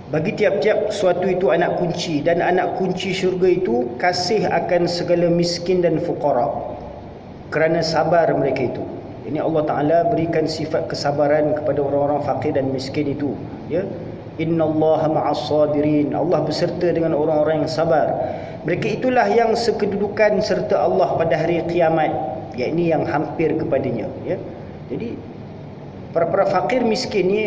Bagi tiap-tiap suatu itu anak kunci, dan anak kunci syurga itu kasih akan segala miskin dan fuqara, kerana sabar mereka itu. Ini Allah Ta'ala berikan sifat kesabaran kepada orang-orang fakir dan miskin itu, ya. Innallaha ma'as sabirin, Allah beserta dengan orang-orang yang sabar. Mereka itulah yang sekedudukan serta Allah pada hari kiamat, yakni yang hampir kepadanya, ya. Jadi para fakir miskin ni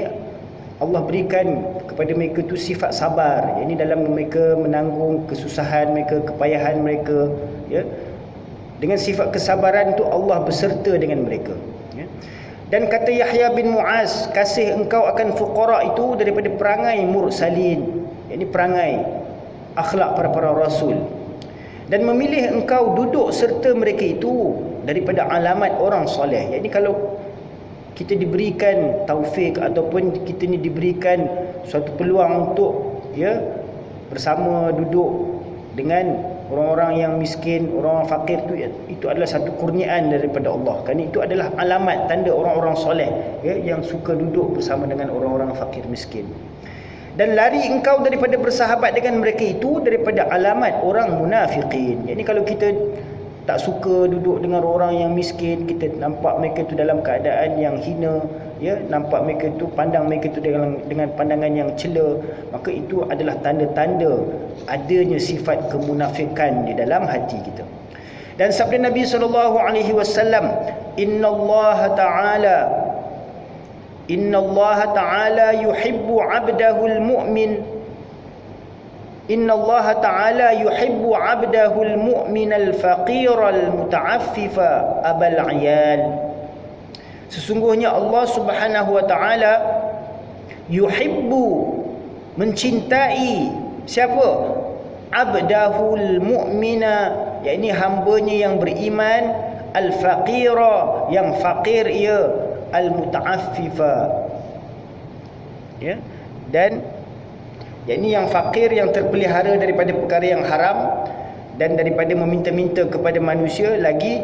Allah berikan kepada mereka tu sifat sabar. Ini dalam mereka menanggung kesusahan mereka, kepayahan mereka, ya. Dengan sifat kesabaran tu Allah beserta dengan mereka, ya. Dan kata Yahya bin Muaz, kasih engkau akan fuqara itu daripada perangai mursalin, yakni perangai akhlak para rasul. Dan memilih engkau duduk serta mereka itu daripada alamat orang soleh. Yakni kalau kita diberikan taufik ataupun kita ni diberikan suatu peluang untuk, ya, bersama duduk dengan orang-orang yang miskin, orang-orang fakir itu adalah satu kurniaan daripada Allah. Kerana itu adalah alamat tanda orang-orang soleh, ya, yang suka duduk bersama dengan orang-orang fakir miskin. Dan lari engkau daripada bersahabat dengan mereka itu daripada alamat orang munafiqin. Jadi kalau kita tak suka duduk dengan orang yang miskin, kita nampak mereka tu dalam keadaan yang hina, ya, nampak mereka tu, pandang mereka tu dengan pandangan yang cela, maka itu adalah tanda-tanda adanya sifat kemunafikan di dalam hati kita. Dan sabda Nabi SAW, Inna Allah Ta'ala yuhibbu 'abdahul mu'min. Inna Allah Ta'ala yuhibbu 'abdahul mu'min al-faqir al-muta'affifa abal 'iyal. Sesungguhnya Allah Subhanahu wa Ta'ala yuhibbu, mencintai siapa? Abdahul mu'mina, yakni hambanya yang beriman, al-faqira, yang fakir ia, al-muta'affifa, ya, dan yakni yang fakir, yang terpelihara daripada perkara yang haram dan daripada meminta-minta kepada manusia, lagi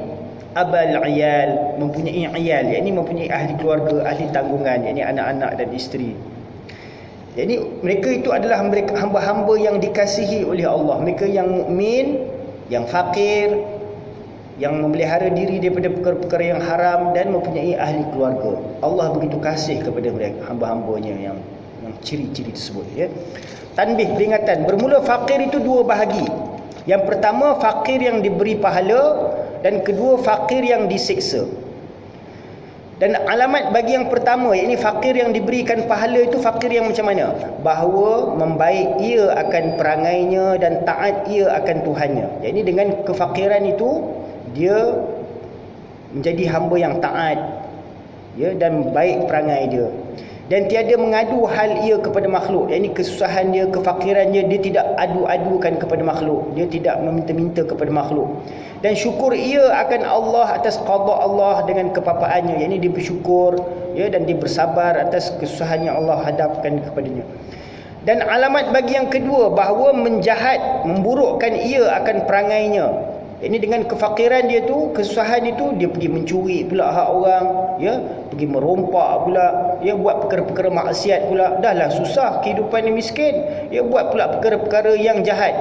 abal iyal, mempunyai iyal, yakni mempunyai ahli keluarga, ahli tanggungan, yakni anak-anak dan isteri. Jadi mereka itu adalah mereka hamba-hamba yang dikasihi oleh Allah. Mereka yang mukmin, yang fakir, yang memelihara diri daripada perkara-perkara yang haram dan mempunyai ahli keluarga. Allah begitu kasih kepada mereka, hamba-hambanya yang ciri-ciri tersebut, ya. Tanbih, peringatan, bermula fakir itu dua bahagi. Yang pertama fakir yang diberi pahala, dan kedua fakir yang disiksa. Dan alamat bagi yang pertama, yakni fakir yang diberikan pahala itu fakir yang macam mana? Bahawa membaik ia akan perangainya dan taat ia akan Tuhannya. Yakni dengan kefakiran itu dia menjadi hamba yang taat, ya, dan baik perangai dia. Dan tiada mengadu hal ia kepada makhluk. Yakni kesusahan dia, kefakiran dia, dia tidak adu-adukan kepada makhluk. Dia tidak meminta-minta kepada makhluk. Dan syukur ia akan Allah atas qada Allah dengan kepapaannya. Yakni dia bersyukur, ya, dan dia bersabar atas kesusahan yang Allah hadapkan kepadanya. Dan alamat bagi yang kedua, bahawa menjahat, memburukkan ia akan perangainya. Ini dengan kefakiran dia tu, kesusahan itu, dia pergi mencuri pula hak orang, ya, pergi merompak pula, ya, buat perkara-perkara maksiat pula. Dahlah susah kehidupan ni, miskin, ya, buat pula perkara-perkara yang jahat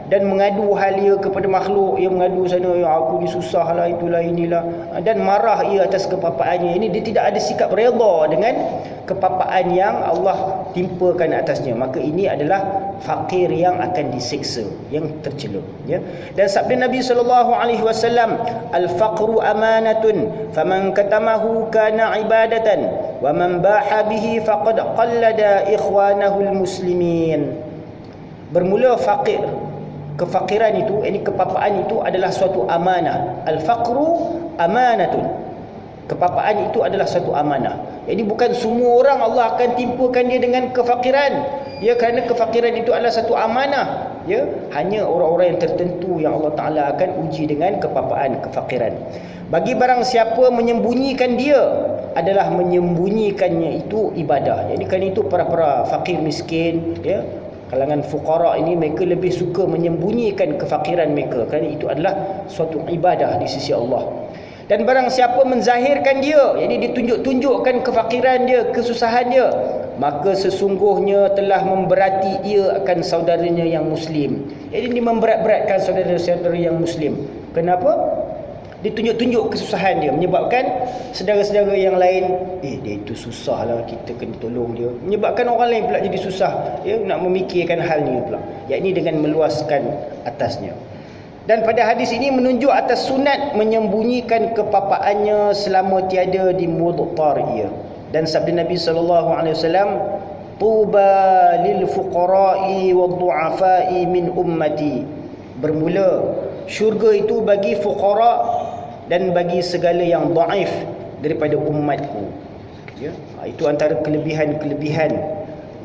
dan mengadu hal ia kepada makhluk, ia mengadu sana, ya, aku ni susahlah, itulah, inilah, dan marah ia atas kepapaannya. Ini dia tidak ada sikap redha dengan kepapaan yang Allah timpakan atasnya. Maka ini adalah fakir yang akan disiksa, yang tercela, ya. Dan sabda Nabi SAW, al-faqru amanatun faman katamahu kana ibadatan wa man baha bihi faqad qallada ikhwanahu al-muslimin. Bermula fakir, kefakiran itu, ini kepapaan itu adalah suatu amanah. Al-faqru amanatun, kepapaan itu adalah suatu amanah. Jadi bukan semua orang Allah akan timpakan dia dengan kefakiran, ya, kerana kefakiran itu adalah satu amanah, ya. Hanya orang-orang yang tertentu yang Allah Ta'ala akan uji dengan kepapaan, kefakiran. Bagi barang siapa menyembunyikan dia, adalah menyembunyikannya itu ibadah. Jadi kerana itu para fakir miskin, ya, kalangan fuqara ini, mereka lebih suka menyembunyikan kefakiran mereka, kerana itu adalah suatu ibadah di sisi Allah. Dan barang siapa menzahirkan dia, jadi ditunjuk-tunjukkan kefakiran dia, kesusahan dia, maka sesungguhnya telah memberati ia akan saudaranya yang muslim. Jadi dia memberat-beratkan saudara-saudara yang muslim. Kenapa? Ditunjuk-tunjuk kesusahan dia, menyebabkan saudara-saudara yang lain, dia itu susahlah, kita kena tolong dia. Menyebabkan orang lain pula jadi susah, ya, nak memikirkan hal ni pula, yakni dengan meluaskan atasnya. Dan pada hadis ini menunjuk atas sunat menyembunyikan kepapaannya selama tiada dimudtar ia. Dan sabda Nabi sallallahu alaihi wasallam, tuba lil fuqara'i wad du'afa'i min ummati. Bermula syurga itu bagi fuqara dan bagi segala yang dhaif daripada umatku. Ya, itu antara kelebihan-kelebihan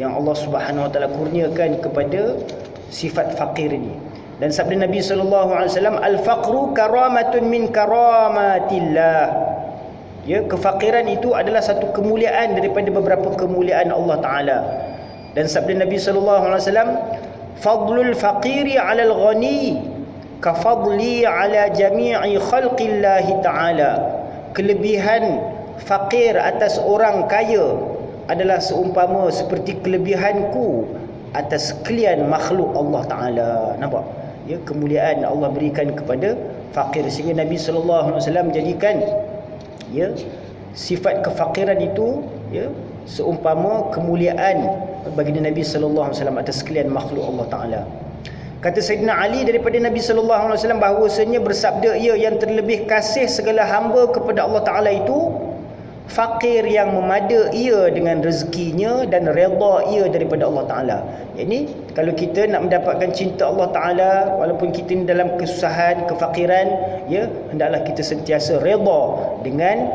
yang Allah Subhanahu wa taala kurniakan kepada sifat fakir ini. Dan sabda Nabi sallallahu alaihi wasallam, al-faqru karamatun min karamatillah. Ya, kefakiran itu adalah satu kemuliaan daripada beberapa kemuliaan Allah Taala. Dan sabda Nabi sallallahu alaihi wasallam, fadlul faqiri 'alal ghani ka fadli 'ala jami'i khalqillahi ta'ala. Kelebihan fakir atas orang kaya adalah seumpama seperti kelebihanku atas sekalian makhluk Allah Taala. Nampak? Ya, kemuliaan Allah berikan kepada fakir, sehingga Nabi sallallahu alaihi wasallam jadikan ya sifat kefakiran itu ya seumpama kemuliaan bagi Nabi sallallahu alaihi wasallam atas sekalian makhluk Allah Taala. Kata Sayyidina Ali daripada Nabi sallallahu alaihi wasallam bahawasanya bersabda ia yang terlebih kasih segala hamba kepada Allah Taala itu fakir yang memada ia dengan rezekinya dan redha ia daripada Allah Taala. Ini kalau kita nak mendapatkan cinta Allah Taala, walaupun kita ni dalam kesusahan, kefakiran, ya, hendaklah kita sentiasa redha dengan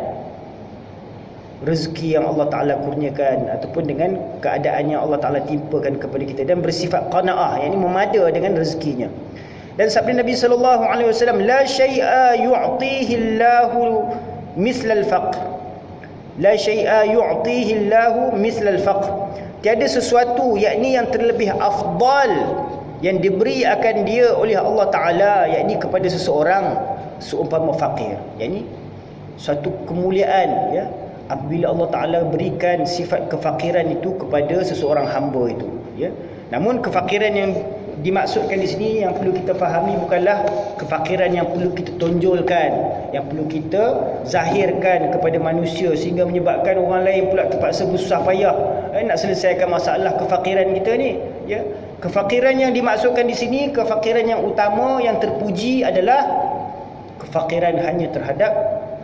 rezeki yang Allah Taala kurniakan ataupun dengan keadaan yang Allah Taala timpakan kepada kita, dan bersifat qanaah, yakni memada dengan rezekinya. Dan sabda Nabi sallallahu alaihi wasallam, la syai'a yu'tihi Allahu misla al-faqr. La syai'a yu'tihi Allahu misla al-faqr. Tiada sesuatu yakni yang terlebih afdal yang diberi akan dia oleh Allah Taala, yakni kepada seseorang seumpama fakir. Yakni satu kemuliaan ya apabila Allah Taala berikan sifat kefakiran itu kepada seseorang hamba itu, ya. Namun kefakiran yang dimaksudkan di sini yang perlu kita fahami bukanlah kefakiran yang perlu kita tonjolkan, yang perlu kita zahirkan kepada manusia sehingga menyebabkan orang lain pula terpaksa bersusah payah nak selesaikan masalah kefakiran kita ni, ya. Kefakiran yang dimaksudkan di sini, kefakiran yang utama yang terpuji adalah kefakiran hanya terhadap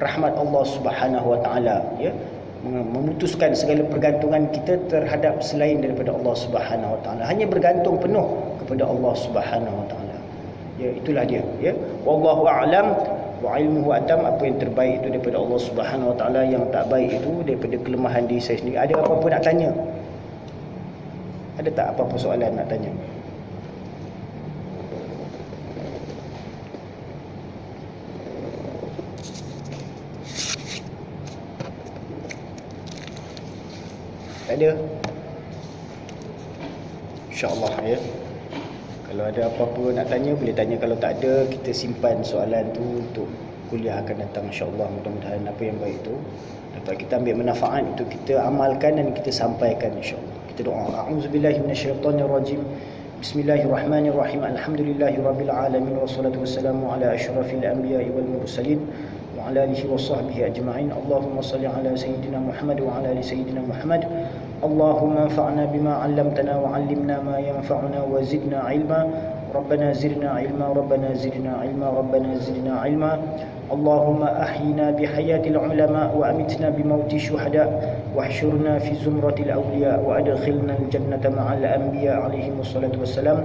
rahmat Allah Subhanahu wa taala, ya. Memutuskan segala pergantungan kita terhadap selain daripada Allah Subhanahu wa taala, hanya bergantung penuh kepada Allah Subhanahu wa taala. Ya, itulah dia, ya. Wallahu a'lam wa ilmuhu atam. Apa yang terbaik itu daripada Allah Subhanahu wa taala, yang tak baik itu daripada kelemahan diri saya sendiri. Ada apa-apa nak tanya? Ada tak apa-apa soalan nak tanya? Tak ada? InsyaAllah, ya. Kalau ada apa-apa nak tanya boleh tanya. Kalau tak ada, kita simpan soalan tu untuk kuliah akan datang, insyaAllah. Mudah-mudahan apa yang baik itu dapat kita ambil manfaat, itu kita amalkan dan kita sampaikan, insyaAllah. Kita doa. A'udzubillahi minasyaitonirrajim. Bismillahirrahmanirrahim. Alhamdulillahirabbil alamin wassalatu wassalamu ala asyrafil anbiya'i wal mursalin wa ala alihi washabbihi ajma'in. Allahumma shalli ala sayyidina Muhammad wa ala ali sayyidina Muhammad. Allahumma anfa'na bima 'allamtana wa 'allimna ma yanfa'una wa zidna 'ilma. Rabbana zidna 'ilma, Rabbana zidna 'ilma, Rabbana zidna 'ilma. Allahumma ahyina bihayatil ulama wa amitna bimauti syuhada wahsyurna fi zumratil awliya wa adkhilna al-jannata ma'al anbiya alaihi wassalatu wassalam.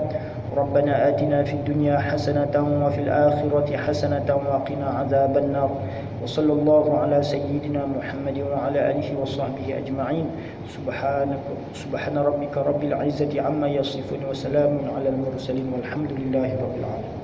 Rabbana atina fid dunya hasanatan wa fil akhirati hasanatan wa qina adzaban nar. Wa sallallahu ala sayyidina Muhammadin wa ala alihi wa sahbihi ajma'in. Subhana rabbika rabbil izzati amma yasifun wa salamun ala al mursalin walhamdulillahi rabbil alamin.